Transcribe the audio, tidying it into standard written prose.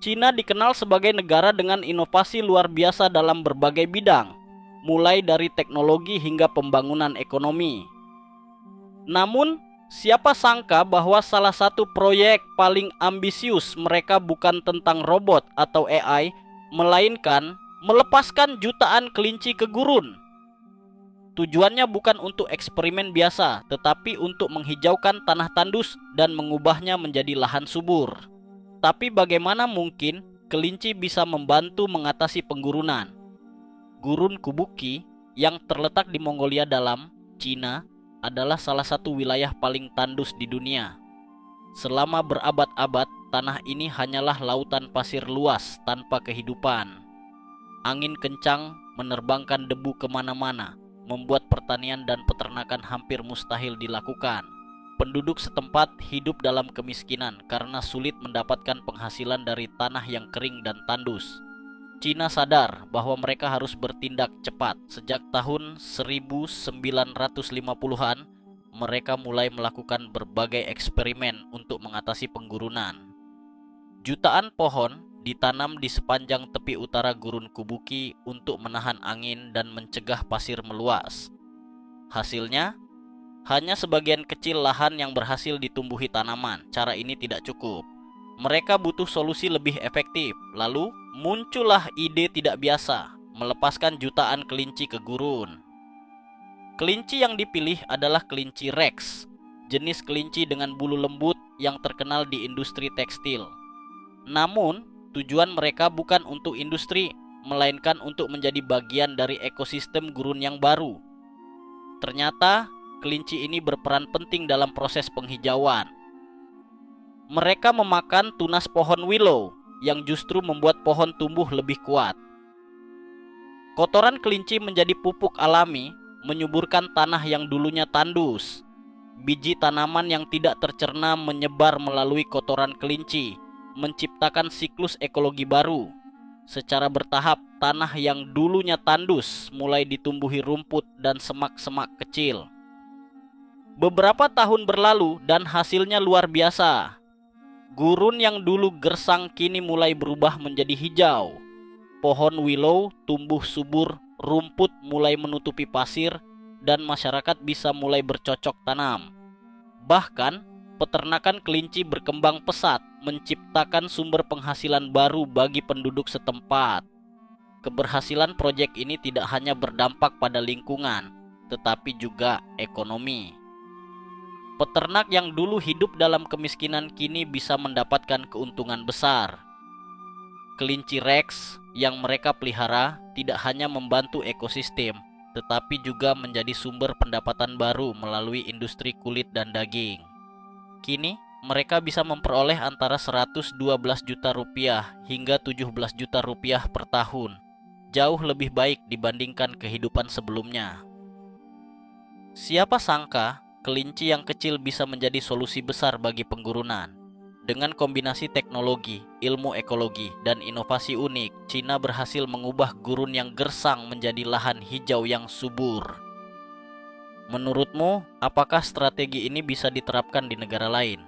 Cina dikenal sebagai negara dengan inovasi luar biasa dalam berbagai bidang, mulai dari teknologi hingga pembangunan ekonomi. Namun, siapa sangka bahwa salah satu proyek paling ambisius mereka bukan tentang robot atau AI, melainkan melepaskan jutaan kelinci ke gurun. Tujuannya bukan untuk eksperimen biasa, tetapi untuk menghijaukan tanah tandus dan mengubahnya menjadi lahan subur. Tapi bagaimana mungkin kelinci bisa membantu mengatasi penggurunan? Gurun Kubuki yang terletak di Mongolia Dalam, Cina, adalah salah satu wilayah paling tandus di dunia. Selama berabad-abad, tanah ini hanyalah lautan pasir luas tanpa kehidupan. Angin kencang menerbangkan debu kemana-mana, membuat pertanian dan peternakan hampir mustahil dilakukan. Penduduk setempat hidup dalam kemiskinan karena sulit mendapatkan penghasilan dari tanah yang kering dan tandus. Cina sadar bahwa mereka harus bertindak cepat. Sejak tahun 1950-an, mereka mulai melakukan berbagai eksperimen untuk mengatasi penggurunan. Jutaan pohon ditanam di sepanjang tepi utara Gurun Kubuki untuk menahan angin dan mencegah pasir meluas. Hasilnya, hanya sebagian kecil lahan yang berhasil ditumbuhi tanaman. Cara ini tidak cukup. Mereka butuh solusi lebih efektif. Lalu muncullah ide tidak biasa, melepaskan jutaan kelinci ke gurun. Kelinci yang dipilih adalah kelinci Rex, jenis kelinci dengan bulu lembut yang terkenal di industri tekstil. Namun, tujuan mereka bukan untuk industri, melainkan untuk menjadi bagian dari ekosistem gurun yang baru. Ternyata, kelinci ini berperan penting dalam proses penghijauan. Mereka memakan tunas pohon willow yang justru membuat pohon tumbuh lebih kuat. Kotoran kelinci menjadi pupuk alami, menyuburkan tanah yang dulunya tandus. Biji tanaman yang tidak tercerna menyebar melalui kotoran kelinci, menciptakan siklus ekologi baru. Secara bertahap, tanah yang dulunya tandus mulai ditumbuhi rumput dan semak-semak kecil. Beberapa tahun berlalu dan hasilnya luar biasa. Gurun yang dulu gersang kini mulai berubah menjadi hijau. Pohon willow tumbuh subur, rumput mulai menutupi pasir, dan masyarakat bisa mulai bercocok tanam. Bahkan, peternakan kelinci berkembang pesat, menciptakan sumber penghasilan baru bagi penduduk setempat. Keberhasilan proyek ini tidak hanya berdampak pada lingkungan, tetapi juga ekonomi. Peternak yang dulu hidup dalam kemiskinan kini bisa mendapatkan keuntungan besar. Kelinci Rex yang mereka pelihara tidak hanya membantu ekosistem, tetapi juga menjadi sumber pendapatan baru melalui industri kulit dan daging. Kini, mereka bisa memperoleh antara 112 juta rupiah hingga 17 juta rupiah per tahun. Jauh lebih baik dibandingkan kehidupan sebelumnya. Siapa sangka kelinci yang kecil bisa menjadi solusi besar bagi penggurunan. Dengan kombinasi teknologi, ilmu ekologi, dan inovasi unik, Cina berhasil mengubah gurun yang gersang menjadi lahan hijau yang subur. Menurutmu, apakah strategi ini bisa diterapkan di negara lain?